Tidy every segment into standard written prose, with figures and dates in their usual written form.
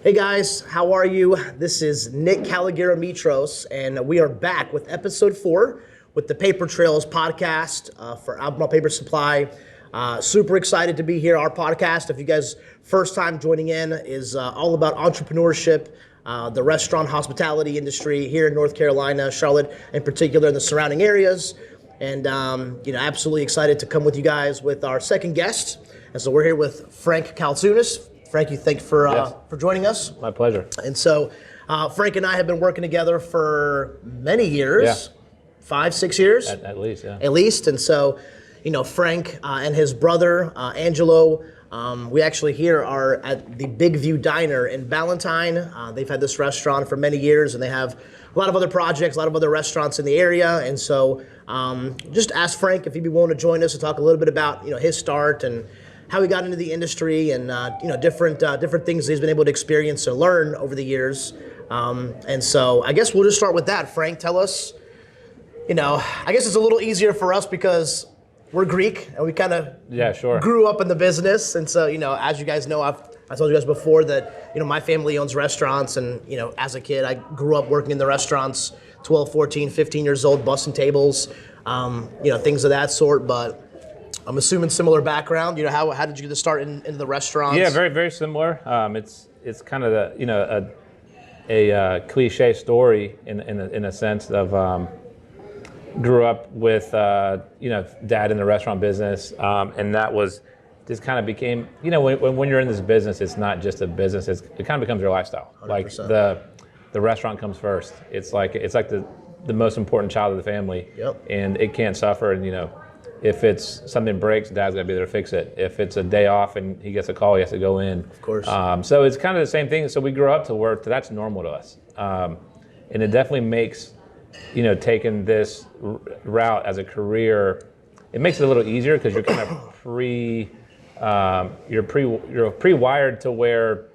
Hey guys, how are you? This is Nick Caligera-Mitros, and we are back with episode 4 with the Paper Trails podcast for Albemarle Paper Supply. Super excited to be here. Our podcast, if you guys first time joining in, is all about entrepreneurship, the restaurant hospitality industry here in North Carolina, Charlotte in particular, and the surrounding areas. And absolutely excited to come with you guys with our second guest. And so we're here with Frank Kaltsounis. Frank, thank you for joining us. My pleasure. And so Frank and I have been working together for many years, 5, 6 years. At least, yeah. At least. And so, Frank and his brother, Angelo, we actually here are at the Big View Diner in Ballantyne. They've had this restaurant for many years, and they have a lot of other projects, a lot of other restaurants in the area. And so just ask Frank if he'd be willing to join us to talk a little bit about, his start and how he got into the industry and different things he's been able to experience and learn over the years. And so I guess we'll just start with that. Frank, tell us, I guess it's a little easier for us because we're Greek and we kind of grew up in the business. And so, as you guys know, I told you guys before that, my family owns restaurants, and, as a kid, I grew up working in the restaurants, 12, 14, 15 years old, busting tables, things of that sort. But I'm assuming similar background. How did you get to start into the restaurants? Yeah, very, very similar. It's kind of a cliche story in a sense of grew up with dad in the restaurant business, and that was just kind of became when you're in this business, it's not just a business. It kind of becomes your lifestyle. 100%. Like the restaurant comes first. It's like the most important child of the family. Yep. And it can't suffer. And if it's something breaks, dad's got to be there to fix it. If it's a day off and he gets a call, he has to go in. Of course. So it's kind of the same thing. So we grew up to where that's normal to us. And it definitely makes, taking this route as a career, it makes it a little easier because you're kind of you're pre-wired to where,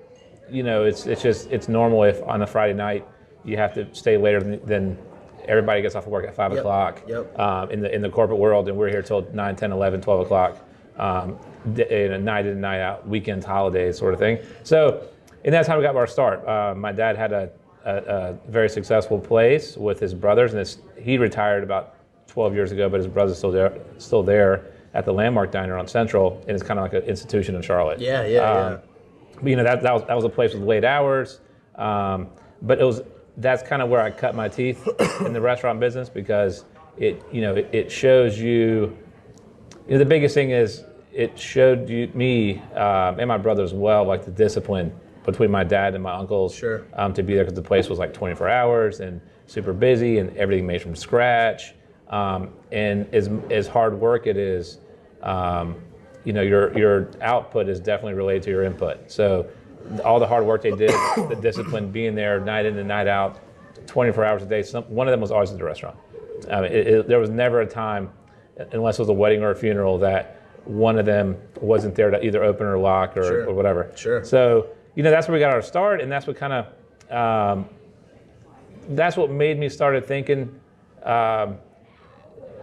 it's normal if on a Friday night you have to stay later than everybody gets off of work at 5 o'clock. Yep. In the corporate world, and we're here till 9, 10, 11, 12 o'clock, in a night in, night out, weekends, holidays, sort of thing. So, and that's how we got our start. My dad had a very successful place with his brothers, and he retired about 12 years ago, but his brother's still there at the Landmark Diner on Central, and it's kind of like an institution in Charlotte. Yeah. But that was a place with late hours, but that's kind of where I cut my teeth in the restaurant business, because it shows you, the biggest thing is it showed me and my brother as well, like the discipline between my dad and my uncles. Sure. To be there, because the place was like 24 hours and super busy and everything made from scratch. And as hard work it is, your output is definitely related to your input. So all the hard work they did, the discipline, being there night in and night out, 24 hours a day. One of them was always at the restaurant. There was never a time, unless it was a wedding or a funeral, that one of them wasn't there to either open or lock or whatever. Sure. So, that's where we got our start, and that's what kind of, that's what made me started thinking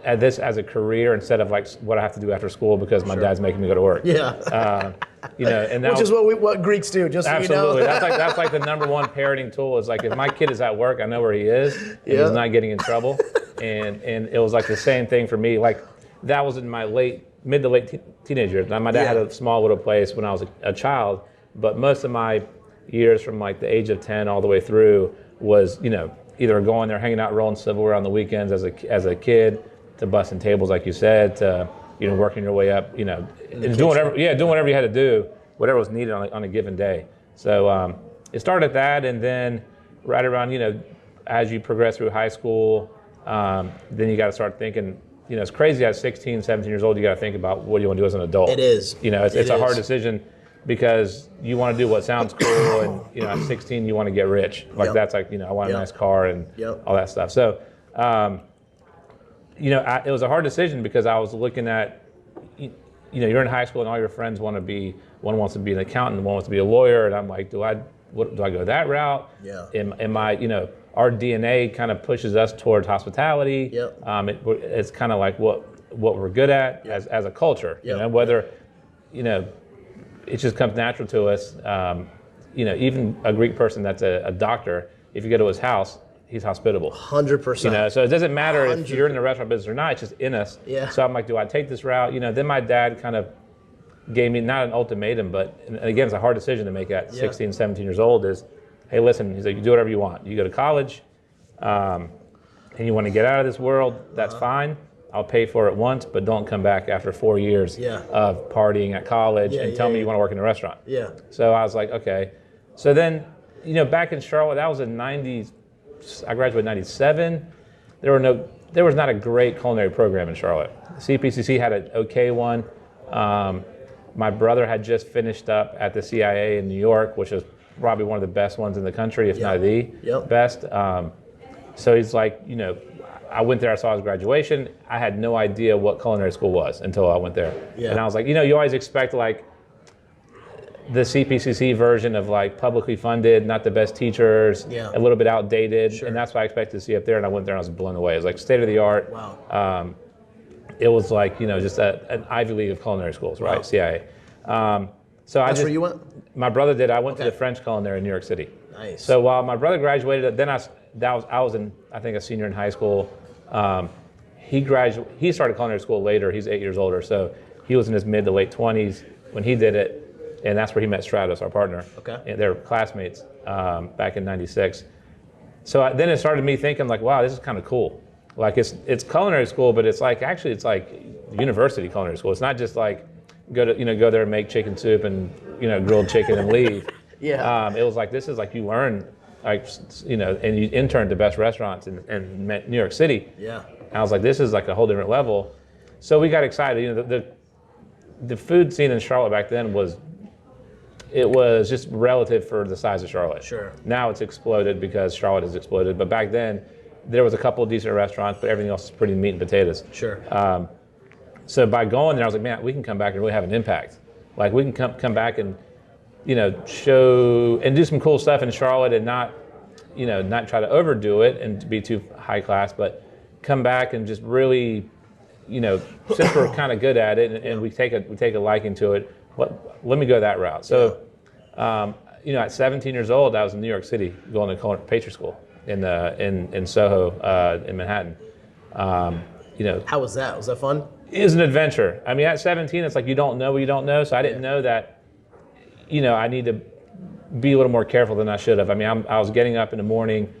at this as a career instead of like what I have to do after school because my dad's making me go to work. Yeah. And which is what Greeks do. Just absolutely. So That's like the number one parenting tool is like, if my kid is at work, I know where he is and he's not getting in trouble. And it was like the same thing for me. Like that was in my mid to late teenage years. Now my dad had a small little place when I was a child, but most of my years from like the age of 10 all the way through was either going there, hanging out, rolling silverware on the weekends as a kid, to busting tables, like you said, to working your way up, and doing whatever you had to do, whatever was needed on a given day. So it started at that, and then right around, as you progress through high school, then you got to start thinking, it's crazy at 16, 17 years old, you got to think about what do you want to do as an adult. It is. It's a hard decision because you want to do what sounds cool, and at 16 you want to get rich. Like that's like, I want a nice car and all that stuff. So, it was a hard decision because I was looking at, you're in high school and all your friends one wants to be an accountant, one wants to be a lawyer, and I'm like, do I go that route? Yeah. Am I, our DNA kind of pushes us towards hospitality. Yep. It's kind of like what we're good at as a culture. Yep. Whether, it just comes natural to us. even a Greek person that's a doctor, if you go to his house, he's hospitable. 100%. So it doesn't matter if you're in the restaurant business or not, it's just in us. Yeah. So I'm like, do I take this route? Then my dad kind of gave me not an ultimatum, but and again, it's a hard decision to make at 16, 17 years old is, hey, listen, he's like, you do whatever you want. You go to college, and you want to get out of this world, that's fine. I'll pay for it once, but don't come back after 4 years of partying at college and tell me you want to work in a restaurant. Yeah. So I was like, okay. So then, back in Charlotte, that was in I graduated in 97. There was not a great culinary program in Charlotte. CPCC had an okay one. My brother had just finished up at the CIA in New York, which is probably one of the best ones in the country, if not the best. So he's like, I went there, I saw his graduation. I had no idea what culinary school was until I went there. Yeah. And I was like, you always expect like the CPCC version of like publicly funded, not the best teachers, a little bit outdated. Sure. And that's what I expected to see up there. And I went there and I was blown away. It was like state of the art. Wow. It was like, just an Ivy League of culinary schools, right? Wow. CIA. So that's where you went? My brother did. I went to the French culinary in New York City. Nice. So while my brother graduated, then I was in, I think, a senior in high school. He started culinary school later. He's 8 years older. So he was in his mid to late 20s when he did it. And that's where he met Stratos, our partner. Okay. And they were classmates back in 96. So then it started me thinking like, wow, this is kind of cool. Like it's culinary school, but it's like university culinary school. It's not just like go there and make chicken soup and grilled chicken and leave. It was like, this is like you learn and you intern to best restaurants in New York City. Yeah. And I was like, this is like a whole different level. So we got excited. The food scene in Charlotte back then was just relative for the size of Charlotte. Sure. Now it's exploded because Charlotte has exploded. But back then, there was a couple of decent restaurants, but everything else is pretty meat and potatoes. Sure. So by going there, I was like, man, we can come back and really have an impact. Like we can come back and show and do some cool stuff in Charlotte and not try to overdo it and to be too high class, but come back and just really, since we're kind of good at it and we take a liking to it, let me go that route. So, at 17 years old, I was in New York City going to pastry school in Soho in Manhattan. How was that? Was that fun? It was an adventure. I mean, at 17, it's like you don't know what you don't know. So I didn't know that, I need to be a little more careful than I should have. I mean, I was getting up in the morning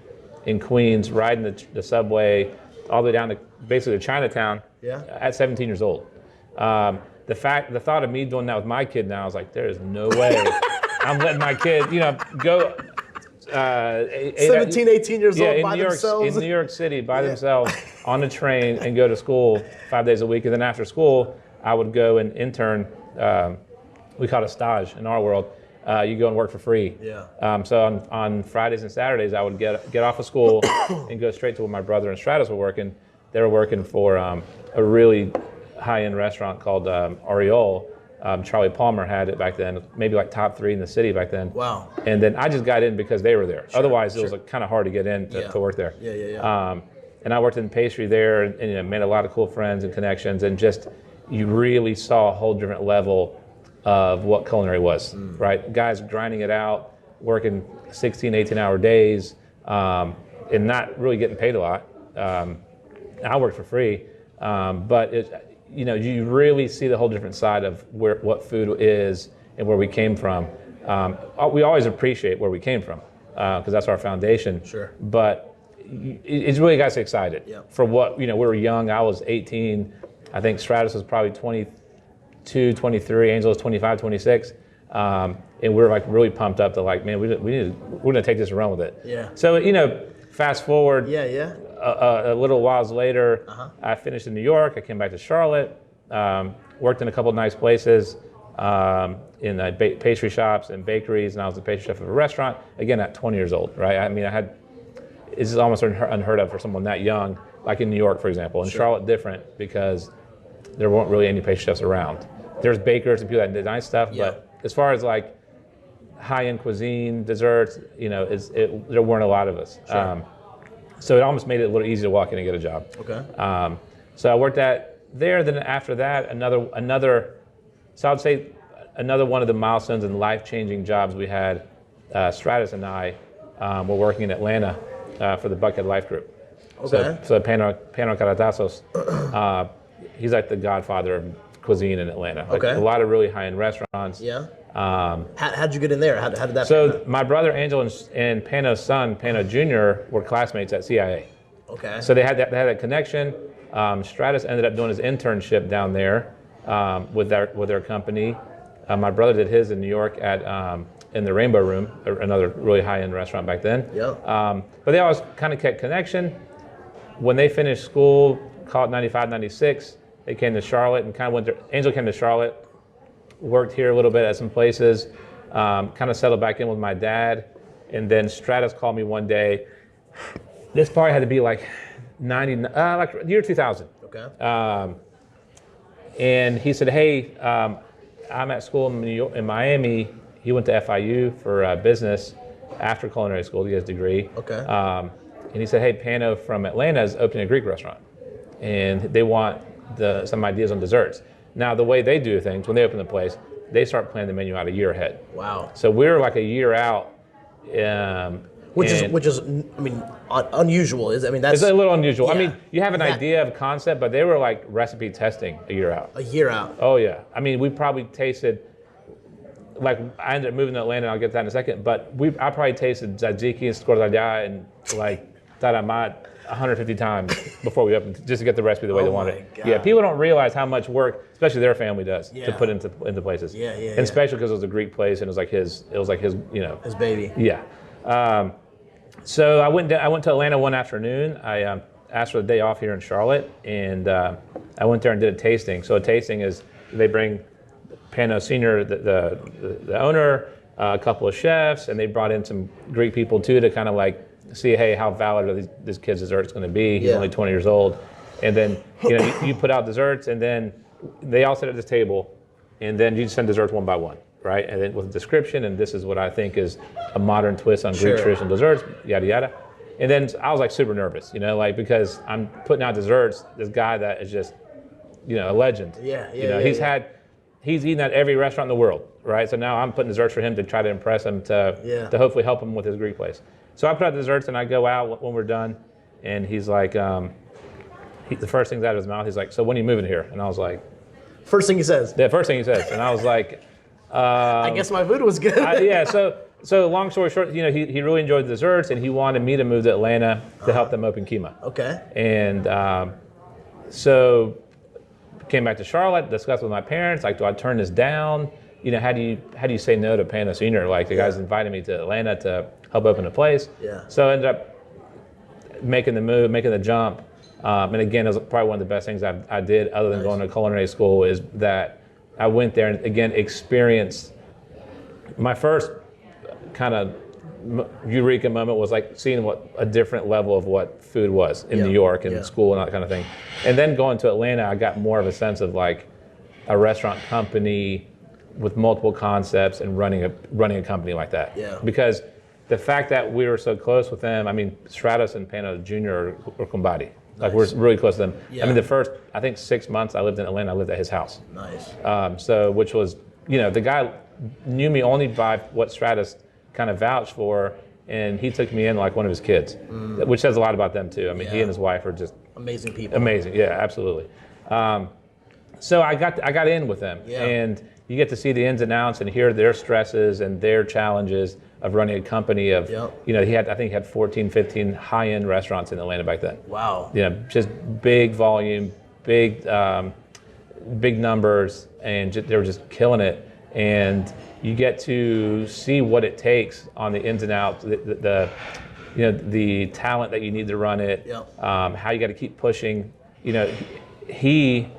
in Queens, riding the subway all the way down to basically to Chinatown at 17 years old. The thought of me doing that with my kid now, I was like, there is no way I'm letting my kid, go 17, 18 years old by themselves. In New York City by themselves on a train and go to school 5 days a week. And then after school, I would go and intern. We call it a stage in our world. You go and work for free. Yeah. So on Fridays and Saturdays, I would get off of school and go straight to where my brother and Stratos were working. They were working for a really high-end restaurant called Oriole. Charlie Palmer had it back then, maybe like top 3 in the city back then. Wow. And then I just got in because they were there. Sure, Otherwise, it was like kind of hard to get in to work there. Yeah. And I worked in pastry there and made a lot of cool friends and connections, and just you really saw a whole different level of what culinary was, right? Guys grinding it out, working 16, 18-hour days, and not really getting paid a lot. I worked for free, but you really see the whole different side of what food is and where we came from. We always appreciate where we came from because that's our foundation. Sure. But it's really got us excited for what, we were young. I was 18. I think Stratos was probably 22, 23. Angel was 25, 26. And we were like really pumped up to like, man, we're going to take this and run with it. Yeah. So, fast forward. A little whiles later, I finished in New York. I came back to Charlotte, worked in a couple of nice places, in pastry shops and bakeries, and I was a pastry chef of a restaurant, again, at 20 years old, right? I mean, this is almost unheard of for someone that young, like in New York, for example. In Charlotte, different, because there weren't really any pastry chefs around. There's bakers and people that did nice stuff, but as far as like high-end cuisine, desserts, there weren't a lot of us. Sure. So it almost made it a little easier to walk in and get a job. Okay. So I worked there. Then after that, another. So I would say another one of the milestones and life-changing jobs we had Stratus and I were working in Atlanta for the Buckhead Life Group. Okay. So Pano Kaltsounis, he's like the godfather of cuisine in Atlanta. Like Okay. a lot of really high-end restaurants. Yeah. How'd you get in there? How did that? So my brother Angel and Pano's son, Pano Jr., were classmates at CIA. Okay. So they had that connection. Stratus ended up doing his internship down there with their company. My brother did his in New York at in the Rainbow Room, another really high-end restaurant back then. Yeah. But they always kind of kept connection. When they finished school, call it 95, 96, they came to Charlotte and kind of went there. Angel came to Charlotte, worked here a little bit at some places, kind of settled back in with my dad. And then Stratus called me one day. This probably had to be like like year 2000. Okay. And he said, hey, I'm at school in Miami. He went to FIU for business after culinary school to get his degree. Okay. And he said, hey, Pano from Atlanta is opening a Greek restaurant. And they want some ideas on desserts. Now, the way they do things, when they open the place, they start planning the menu out a year ahead. Wow. So we're like a year out. Which is, I mean, unusual. That's it's a little unusual. Yeah. I mean, you have an idea of concept, but they were like recipe testing a year out. a year out. Oh yeah. I mean, we probably tasted, like I ended up moving to Atlanta, and I'll get to that in a second, but I probably tasted tzatziki and scordaglia and like taramat 150 times before we opened, just to get the recipe the way they wanted it. God. Yeah, people don't realize how much work, especially their family does, Yeah. to put into places. Yeah, yeah, And yeah. especially because it was a Greek place and it was like his, you know. His baby. Yeah. So I went to Atlanta one afternoon. I asked for the day off here in Charlotte, and I went there and did a tasting. So a tasting is they bring Pano Senior, the owner, a couple of chefs, and they brought in some Greek people too to kind of like see, hey, how valid are this kid's desserts going to be? He's Yeah. only 20 years old. And then you put out desserts, and then they all sit at this table, and then you send desserts one by one, right? And then with a description, and this is what I think is a modern twist on Greek Sure. traditional desserts, yada yada. And then I was like super nervous, like because I'm putting out desserts. This guy that is just, a legend. Yeah, He's eaten at every restaurant in the world, right? So now I'm putting desserts for him to try to impress him to hopefully help him with his Greek place. So I put out desserts and I go out when we're done, and he's like, the first thing's out of his mouth, he's like, so when are you moving here? And I was like, First thing he says. the first thing he says, and I was like, I guess my food was good. yeah. So long story short, he really enjoyed the desserts, and he wanted me to move to Atlanta to help them open Kima. Okay. And so came back to Charlotte, discussed with my parents, like, do I turn this down? How do you say no to Pano Senior? Like the guys invited me to Atlanta to help open a place. Yeah. So I ended up making the move, making the jump. And again, it was probably one of the best things I did, other than going to culinary school, is that I went there and again experienced my first kind of eureka moment was like seeing what a different level of what food was in New York and school and that kind of thing. And then going to Atlanta, I got more of a sense of like a restaurant company with multiple concepts and running a company like that. Yeah. Because the fact that we were so close with them, I mean, Stratus and Pano Jr. or Kumbadi. Like we're really close to them. Yeah. I mean, the first, I think 6 months I lived in Atlanta, I lived at his house. Nice. So which was, the guy knew me only by what Stratus kind of vouched for, and he took me in like one of his kids, which says a lot about them too. I mean, he and his wife are just amazing people. amazing. Yeah, absolutely. So I got in with them, and you get to see the ins and outs and hear their stresses and their challenges of running a company of, I think he had 14, 15 high-end restaurants in Atlanta back then. Wow. Just big volume, big numbers, and they were just killing it. And you get to see what it takes on the ins and outs, the talent that you need to run it, how you got to keep pushing. He,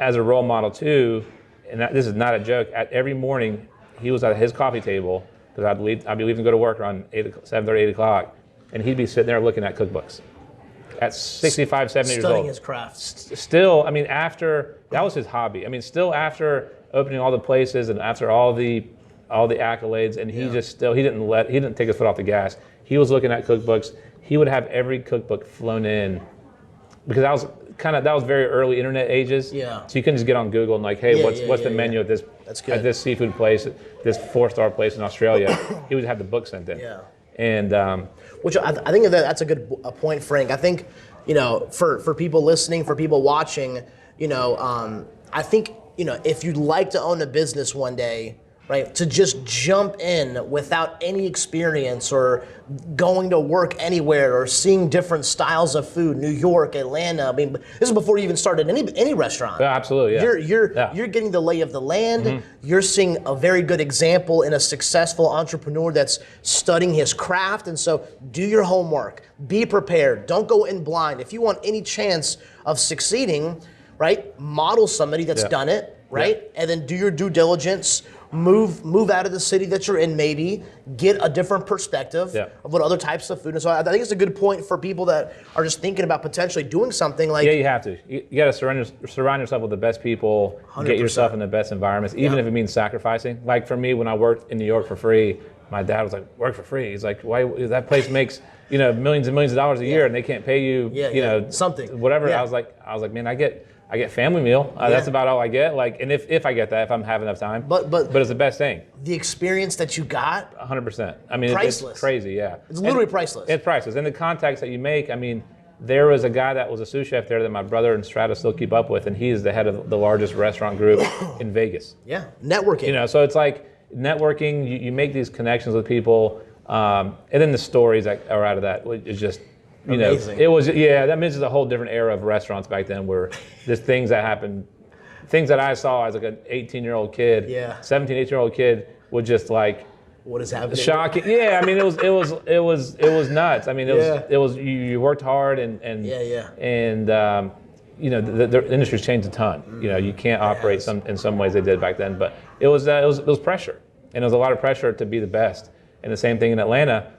as a role model too, and this is not a joke, at every morning he was at his coffee table, because I'd be leaving to go to work around 7:30, 8 o'clock, and he'd be sitting there looking at cookbooks. At 65, 70 years old. Studying his craft. Still, I mean, after, that was his hobby. I mean, still after opening all the places and after all the accolades, and he didn't take his foot off the gas. He was looking at cookbooks. He would have every cookbook flown in because that was very early internet ages. Yeah. So you couldn't just get on Google and like, hey, what's the menu at this seafood place, this 4-star place in Australia? He would have the book sent in. Yeah. And which I think that's a good point, Frank. I think, for people listening, for people watching, I think, if you'd like to own a business one day, right, to just jump in without any experience or going to work anywhere or seeing different styles of food, New York, Atlanta. I mean, this is before you even started any restaurant. Yeah, absolutely. Yeah. You're getting the lay of the land. You're seeing a very good example in a successful entrepreneur that's studying his craft. And so do your homework. Be prepared. Don't go in blind. If you want any chance of succeeding, right, model somebody that's done it, right? And then do your due diligence. Move out of the city that you're in, maybe get a different perspective of what other types of food. And so I think it's a good point for people that are just thinking about potentially doing something like. Yeah, you have to. You got to surround yourself with the best people. 100%. Get yourself in the best environments, even if it means sacrificing. Like for me, when I worked in New York for free, my dad was like, "Work for free." He's like, "Why? That place makes millions and millions of dollars a year, and they can't pay you, something, whatever." I was like, man, I get family meal. That's about all I get. Like, and if I get that, if I'm having enough time. But it's the best thing. The experience that you got. 100%. I mean, priceless. It's crazy. Yeah. It's literally priceless. It's priceless, and the contacts that you make. I mean, there was a guy that was a sous chef there that my brother and Strata still keep up with, and he's the head of the largest restaurant group in Vegas. Yeah, networking. So it's like networking. You make these connections with people, and then the stories that are out of that is just. Amazing. It was, that means it's a whole different era of restaurants back then where there's things that happened, things that I saw as like an 18-year-old kid, 17, 18-year-old kid would just like, what is happening? Shocking. Yeah, I mean, it was nuts. I mean, it was you worked hard and the industry's changed a ton. You can't operate in some ways they did back then, but it was pressure, and it was a lot of pressure to be the best. And the same thing in Atlanta.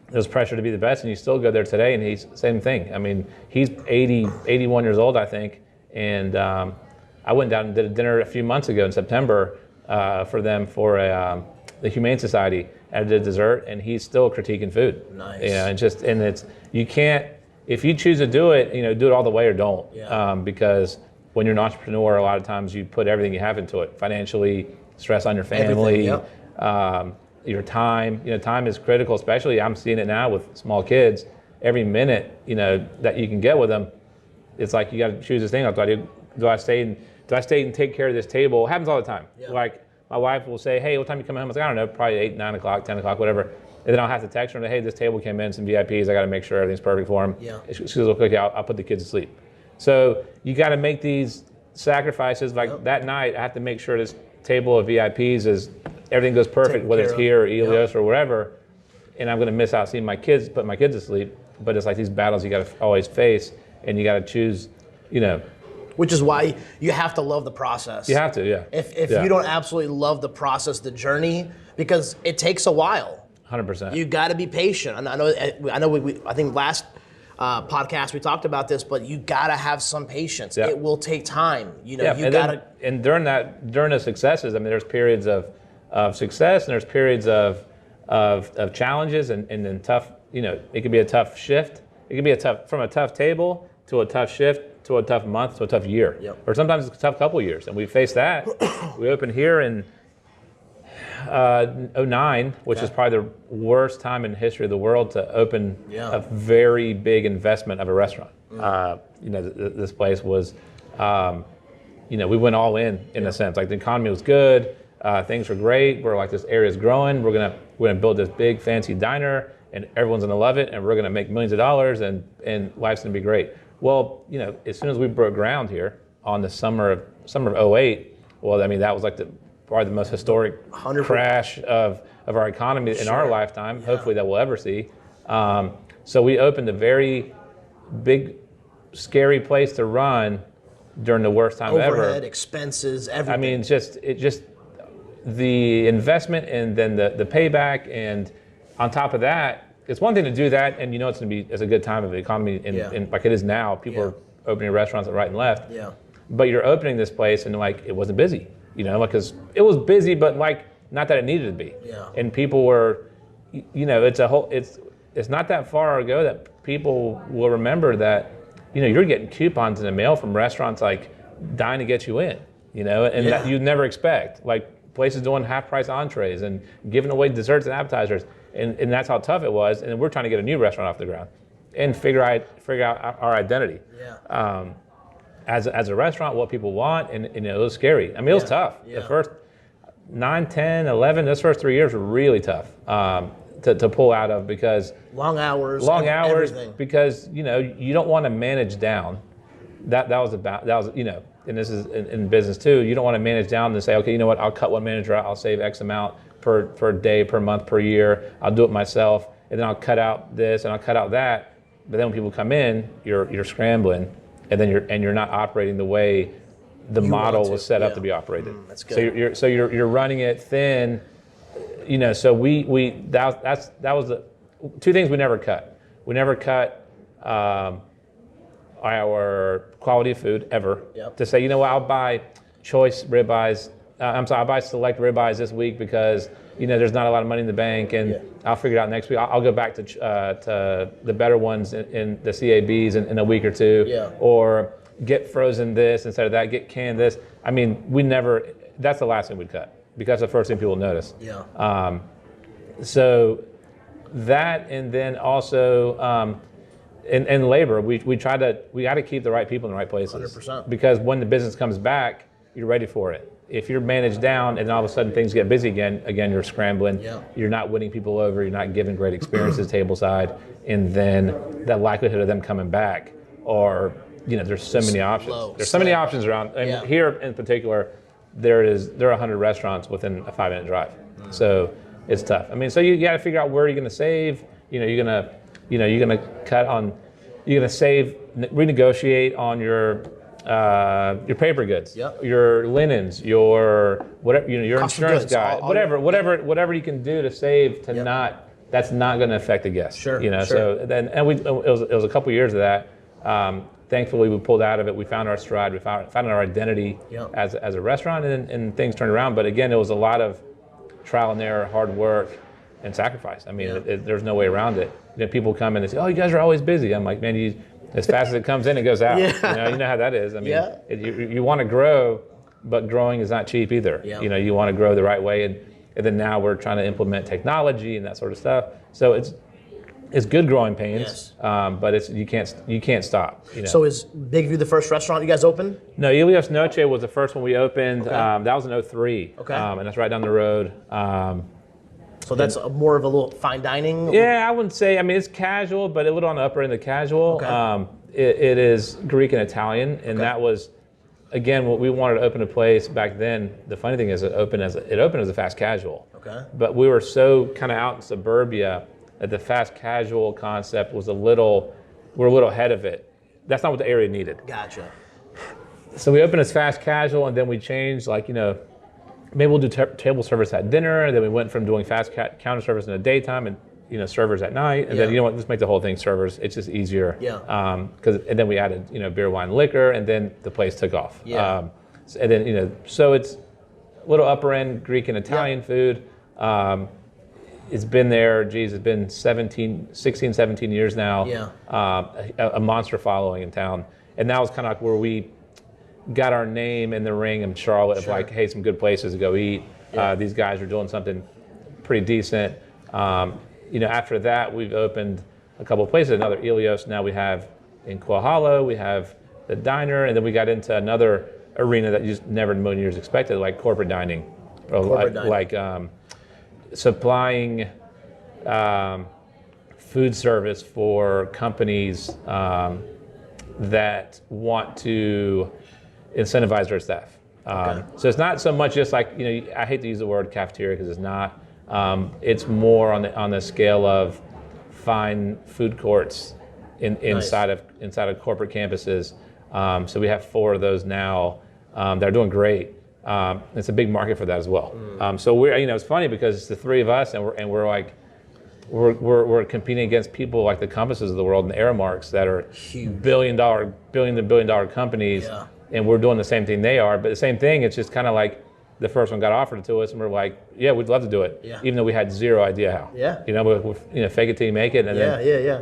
There's pressure to be the best, and you still go there today, and he's same thing. I mean, he's 81 years old, I think, and I went down and did a dinner a few months ago in September for them for the Humane Society. I did dessert, and he's still critiquing food. Nice. And it's you can't if you choose to do it, do it all the way or don't. Because when you're an entrepreneur, a lot of times you put everything you have into it, financially, stress on your family. Your time, time is critical, especially I'm seeing it now with small kids. Every minute, that you can get with them, it's like you got to choose this thing. Do I stay and take care of this table? It happens all the time. Like my wife will say, "Hey, what time you coming home?" I was like, "I don't know, probably 8, 9 o'clock, 10 o'clock, whatever." And then I'll have to text her, "Hey, this table came in, some VIPs. I got to make sure everything's perfect for them." She says, "Okay, I'll put the kids to sleep." So you got to make these sacrifices. Like that night, I have to make sure this table of VIPs is. Everything goes perfect, whether it's here or Ilios or wherever, and I'm going to miss out seeing my kids, put my kids to sleep. But it's like these battles you got to always face, and you got to choose, Which is why you have to love the process. You have to, yeah. If you don't absolutely love the process, the journey, because it takes a while. 100%. You got to be patient. And I know. I think last podcast we talked about this, but you got to have some patience. It will take time. You got to. And during the successes, I mean, there's periods of success, and there's periods of challenges and then tough, it could be a tough shift. It could be from a tough table to a tough shift to a tough month to a tough year. Or sometimes it's a tough couple of years. And we faced that. We opened here in 2009, which is probably the worst time in the history of the world to open a very big investment of a restaurant. This place was, we went all in a sense. Like the economy was good. Things were great. We're like, this area's growing. We're gonna build this big fancy diner, and everyone's gonna love it, and we're gonna make millions of dollars, and life's gonna be great. Well, as soon as we broke ground here on the summer of 2008, well, I mean, that was like probably the most historic 100%. Crash of our economy in our lifetime. Hopefully that we'll ever see. So we opened a very big, scary place to run during the worst time ever. Overhead, expenses, everything. I mean, just the investment and then the payback, and on top of that, it's one thing to do that, and it's going to be a good time of the economy, and like it is now. People are opening restaurants right and left. But you're opening this place, and like it wasn't busy, because it was busy, but like not that it needed to be. And people were, it's not that far ago that people will remember that you're getting coupons in the mail from restaurants like dying to get you in, and that you'd never expect. Like places doing half price entrees and giving away desserts and appetizers. And that's how tough it was. And we're trying to get a new restaurant off the ground and figure out our identity. Yeah. As a restaurant, what people want, and it was scary. I mean, it was tough. Yeah. The first 9, 10, 11, those first 3 years were really tough to pull out of because long hours, everything. because you don't want to manage down. That was and this is in business too. You don't want to manage down and say, okay, you know what? I'll cut one manager out. I'll save X amount per day, per month, per year. I'll do it myself, and then I'll cut out this and I'll cut out that. But then when people come in, you're scrambling, and then you're not operating the way the model was set up to be operated. That's good. So you're running it thin. So that was the two things we never cut. We never cut our quality of food ever. To say, I'll buy choice ribeyes. I'll buy select ribeyes this week because there's not a lot of money in the bank, and I'll figure it out next week. I'll go back to the better ones in the CABs in a week or two, or get frozen this instead of that. Get canned this. I mean, we never. That's the last thing we'd cut because the first thing people notice. So that, and then also. In labor, we got to keep the right people in the right places. 100%. Because when the business comes back, you're ready for it. If you're managed down and all of a sudden things get busy again you're scrambling. You're not winning people over. You're not giving great experiences tableside, and then the likelihood of them coming back, or there's so many options. There's so many options around. And here in particular, there are 100 restaurants within a 5-minute drive. So it's tough. I mean, so you got to figure out where you're going to save. You're going to cut on, you're going to save, renegotiate on your paper goods, your linens, your whatever, your Custom insurance goods, guy, all whatever you can do to save to that's not going to affect the guest. Sure. So then, and it was a couple years of that. Thankfully, we pulled out of it. We found our stride. We found our identity as a restaurant, and things turned around. But again, it was a lot of trial and error, hard work, and sacrifice. I mean, there's no way around it. People come in and say, "Oh, you guys are always busy." I'm like, "Man, as fast as it comes in, it goes out." You know how that is. I mean, you want to grow, but growing is not cheap either. You want to grow the right way, and then now we're trying to implement technology and that sort of stuff. So it's good growing pains, but you can't stop. So is Big View the first restaurant you guys opened? No, Ilios Noche was the first one we opened. That was in 2003. And that's right down the road. So that's more of a little fine dining? Yeah, I wouldn't say. I mean, it's casual, but a little on the upper end of casual. It is Greek and Italian, and that was, again, what we wanted to open a place back then. The funny thing is, it opened as a fast casual. But we were so kind of out in suburbia that the fast casual concept was we're a little ahead of it. That's not what the area needed. Gotcha. So we opened as fast casual, and then we changed, maybe we'll do table service at dinner, and then we went from doing fast counter service in the daytime and servers at night, and then let's make the whole thing servers. It's just easier. And then we added beer, wine, liquor, and then the place took off. And then so it's a little upper end Greek and Italian food. It's been there. It's been 16, 17 years now. A monster following in town, and now it's kind of like where we got our name in the ring in Charlotte of hey, some good places to go eat. These guys are doing something pretty decent. After that, we've opened a couple of places. Another Ilios now we have in Quail Hollow. We have the diner, and then we got into another arena that you just never in a million years expected, like corporate dining. Supplying food service for companies that want to incentivize their staff. So it's not so much just I hate to use the word cafeteria because it's not. It's more on the scale of fine food courts inside of corporate campuses. So we have 4 of those now that are doing great. It's a big market for that as well. So we're it's funny because it's the 3 of us, and we're competing against people like the Compasses of the world and the Aramarks that are huge, billion to billion dollar companies. And we're doing the same thing they are, but the same thing. It's just kind of like the first one got offered to us, and we're like, yeah, we'd love to do it, even though we had zero idea how. Yeah. Fake it till you make it. And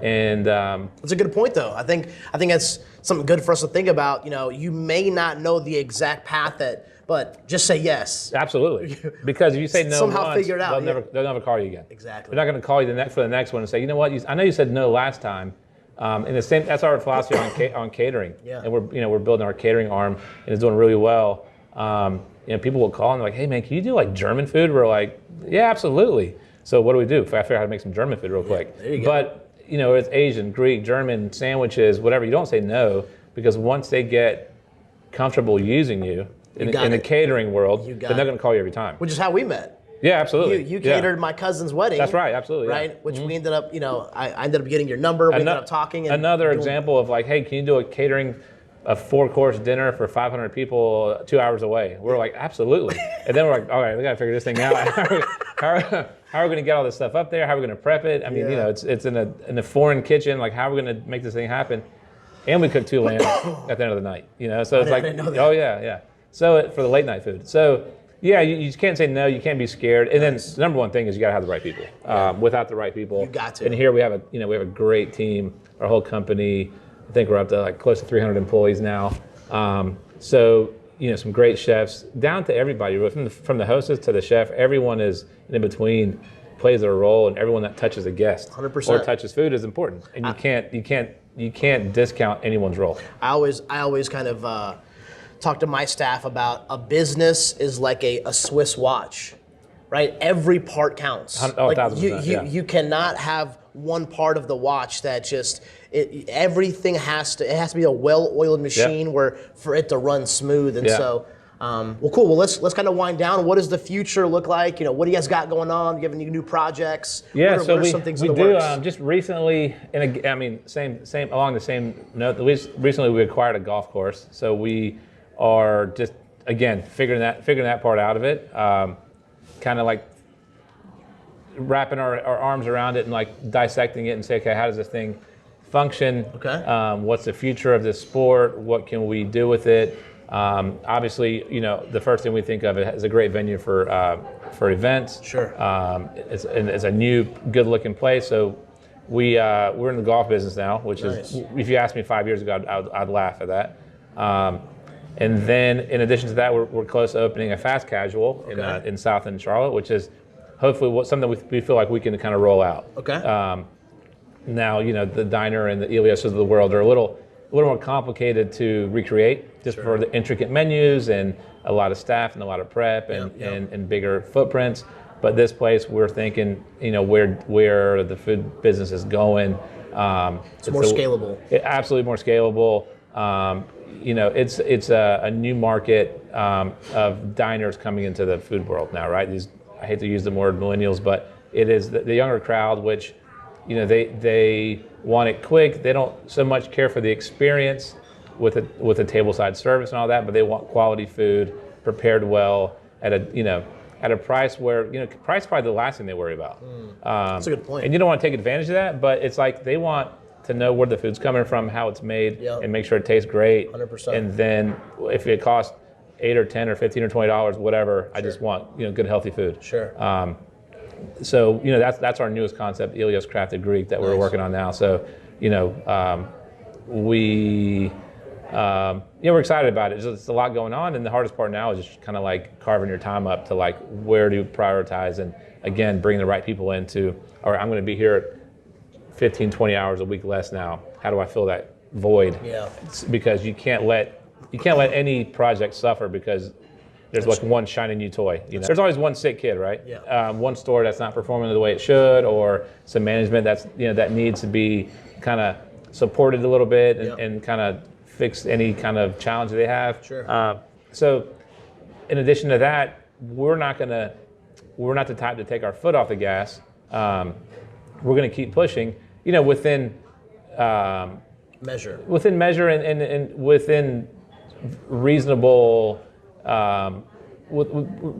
And that's a good point, though. I think that's something good for us to think about. You may not know the exact path but just say yes. Absolutely. Because if you say no somehow once, figure it out. They'll never call you again. Exactly. They're not going to call you for the next one and say, you know what? I know you said no last time. And that's our philosophy on catering. Yeah. And we're building our catering arm, and it's doing really well. People will call and they're like, hey man, can you do like German food? We're like, yeah, absolutely. So what do we do? I figure out how to make some German food real quick. There you go. But it's Asian, Greek, German, sandwiches, whatever. You don't say no, because once they get comfortable using you in the catering world, then they're going to call you every time. Which is how we met. Yeah, absolutely. You catered my cousin's wedding. That's right, absolutely. Right, yeah. which we ended up, I ended up getting your number. We ended up talking. And another example of like, hey, can you do a catering, a 4-course dinner for 500 people 2 hours away? We're like, absolutely. And then we're like, all right, we got to figure this thing out. How are we going to get all this stuff up there? How are we going to prep it? I mean, it's in a foreign kitchen. Like, how are we going to make this thing happen? And we cook 2 lambs at the end of the night. So it's like, oh yeah. So for the late night food. So. Yeah, you can't say no. You can't be scared. And then the number one thing is you got to have the right people. Without the right people, you got to. And here we have a great team. Our whole company, I think we're up to like close to 300 employees now. So some great chefs, down to everybody, from the hostess to the chef. Everyone is in between, plays their role, and everyone that touches a guest 100% or touches food is important. And you can't discount anyone's role. I always kind of. Talk to my staff about a business is like a Swiss watch, right? Every part counts. Like 1,000%. You cannot have one part of the watch that everything has to be a well-oiled machine for it to run smooth. And so, well, cool. Well, let's kind of wind down. What does the future look like? What do you guys got going on? Do you have any new projects? Yeah, what are some things in the works? Just recently, same along the same note. Recently, we acquired a golf course, so we are just again figuring that part out of it, kind of like wrapping our arms around it and like dissecting it and say, okay, how does this thing function? Okay. What's the future of this sport? What can we do with it? Obviously, the first thing we think of it is a great venue for events. Sure. It's a new, good-looking place. So we're in the golf business now, which nice. is, if you asked me 5 years ago, I'd laugh at that. And then, in addition to that, we're close to opening a fast casual in South End Charlotte, which is hopefully something we feel like we can kind of roll out. Okay. Now, the diner and the Ilios of the world are a little more complicated to recreate, just for the intricate menus and a lot of staff and a lot of prep and bigger footprints. But this place, we're thinking, where the food business is going. It's more scalable. Absolutely more scalable. It's a new market of diners coming into the food world now, right? I hate to use the word millennials, but it is the younger crowd, which, they want it quick. They don't so much care for the experience with a tableside service and all that, but they want quality food prepared well at a price where, price is probably the last thing they worry about. That's a good point. And you don't want to take advantage of that, but it's like they want to know where the food's coming from, how it's made, and make sure it tastes great. 100%. And then if it costs $8 or $10 or $15 or $20, whatever, I just want good healthy food. Sure. So that's our newest concept, Ilios Crafted Greek, that we're working on now. So we're excited about it. It's a lot going on, and the hardest part now is just kind of like carving your time up to like where to prioritize, and again bring the right people into. All right, I'm going to be here 15, 20 hours a week less now. How do I fill that void? Yeah. It's because you can't let any project suffer because there's like one shiny new toy. There's always one sick kid, right? Yeah. One store that's not performing the way it should, or some management that needs to be kind of supported a little bit and kind of fix any kind of challenge they have. Sure. So, in addition to that, we're not the type to take our foot off the gas. We're going to keep pushing, within measure. Within measure and within reasonable,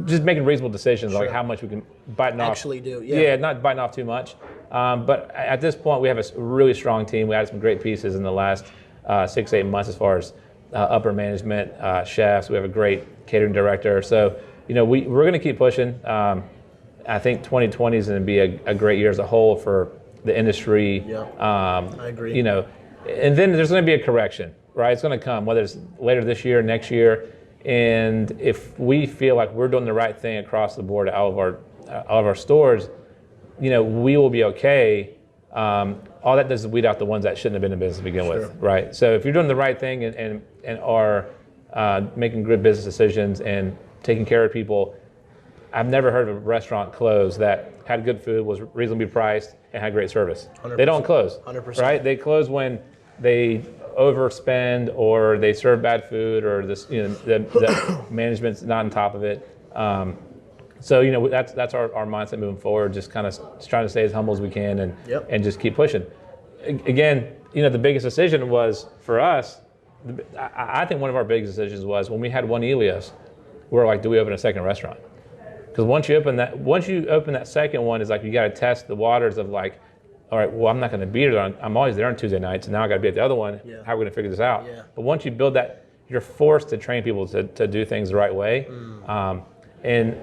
just making reasonable decisions, like how much we can bite off. Actually do, not biting off too much. But at this point, we have a really strong team. We added some great pieces in the last 6-8 months as far as upper management, chefs. We have a great catering director. So we're going to keep pushing. I think 2020 is going to be a great year as a whole for the industry. Yeah, I agree. And then there's going to be a correction, right? It's going to come, whether it's later this year, next year. And if we feel like we're doing the right thing across the board at all of our stores, we will be okay. All that does is weed out the ones that shouldn't have been in business to begin with, right? So if you're doing the right thing and are making good business decisions and taking care of people, I've never heard of a restaurant close that had good food, was reasonably priced, and had great service. 100%. They don't close, 100%. Right? They close when they overspend or they serve bad food or the management's not on top of it. So that's our mindset moving forward. Just kind of trying to stay as humble as we can and just keep pushing. Again, the biggest decision was for us. I think one of our biggest decisions was when we had one Ilios. We're like, do we open a second restaurant? Because once you open that second one, it's like you got to test the waters of like, all right, well, I'm not going to be there. I'm always there on Tuesday nights, and now I got to be at the other one. Yeah. How are we going to figure this out? Yeah. But once you build that, you're forced to train people to do things the right way. And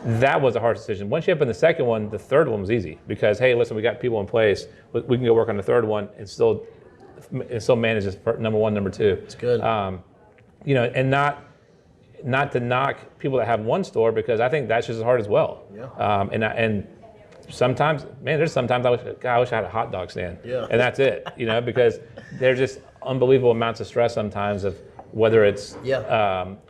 that was a hard decision. Once you open the second one, the third one was easy because, hey, listen, we got people in place. We can go work on the third one and still manage this number one, number two. It's good. And not to knock people that have one store because I think that's just as hard as well. Yeah. And sometimes, there's sometimes I wish I had a hot dog stand. Yeah. And that's it, because there's just unbelievable amounts of stress sometimes of whether it's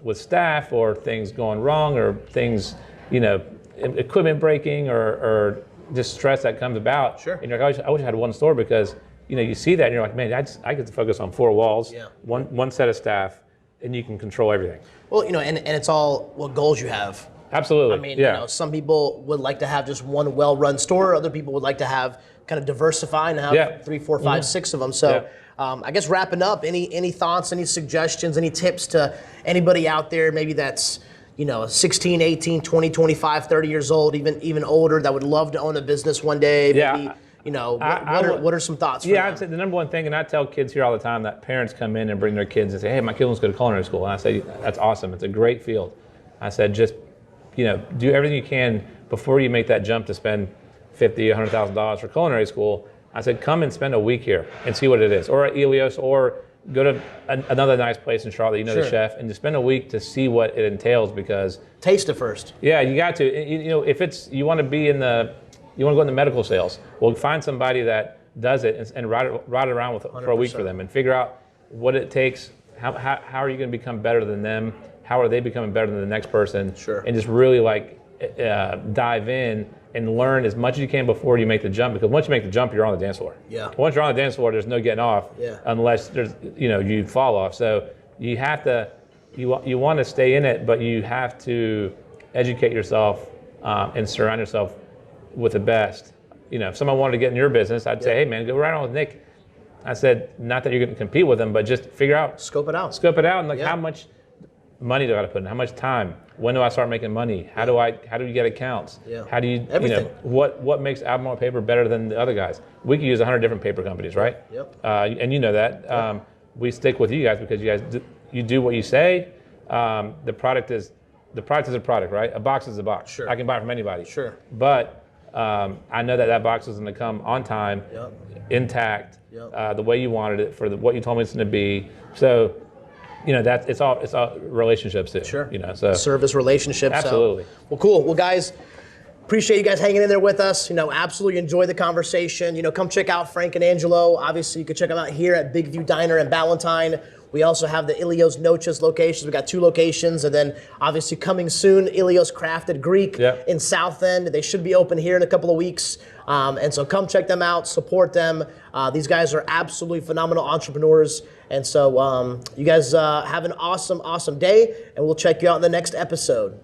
with staff or things going wrong or things, equipment breaking or just stress that comes about. Sure. And you're like, I wish I had one store because, you see that and you're like, man, I get to focus on four walls, one set of staff, and you can control everything. Well, and it's all what goals you have. Absolutely. I mean, some people would like to have just one well-run store. Other people would like to have kind of diversify and have 3, 4, 5, 6 of them. So I guess wrapping up, any thoughts, any suggestions, any tips to anybody out there maybe that's 16, 18, 20, 25, 30 years old, even older that would love to own a business one day? Maybe, what are some thoughts for them? I'd say the number one thing, and I tell kids here all the time that parents come in and bring their kids and say, hey, my kid wants to go to culinary school. And I say, that's awesome. It's a great field. I said, just, do everything you can before you make that jump to spend $50,000, $100,000 for culinary school. I said, come and spend a week here and see what it is. Or at Ilios, or go to another nice place in Charlotte, the chef, and just spend a week to see what it entails because... Taste it first. Yeah, you got to. If it's, you want to go into medical sales, well, find somebody that does it and ride it around for a week for them and figure out what it takes. How are you going to become better than them? How are they becoming better than the next person? Sure. And just really dive in and learn as much as you can before you make the jump, because once you make the jump, you're on the dance floor. Yeah. Once you're on the dance floor, there's no getting off unless there's you fall off. So you have to you want to stay in it, but you have to educate yourself and surround yourself with the best. If someone wanted to get in your business, I'd say, hey man, go right on with Nick. I said, not that you're going to compete with them, but just figure out. Scope it out. And how much money do I got to put in? How much time? When do I start making money? How do you get accounts? Yeah. How do you, everything. What makes Albemarle paper better than the other guys? We could use 100 different paper companies, right? Yep. And you know that. Yep. We stick with you guys because you guys you do what you say. The product is a product, right? A box is a box. Sure. I can buy it from anybody. Sure. But I know that box is going to come on time, intact, the way you wanted it for what you told me it's going to be. So, that it's all relationships too. Sure. So service relationships. Absolutely. So. Well, cool. Well, guys, appreciate you guys hanging in there with us. Absolutely enjoy the conversation. Come check out Frank and Angelo. Obviously, you can check them out here at Big View Diner in Ballantyne. We also have the Ilios Noches locations. We've got 2 locations, and then obviously coming soon, Ilios Crafted Greek in South End. They should be open here in a couple of weeks. And so come check them out, support them. These guys are absolutely phenomenal entrepreneurs. And so you guys have an awesome, awesome day, and we'll check you out in the next episode.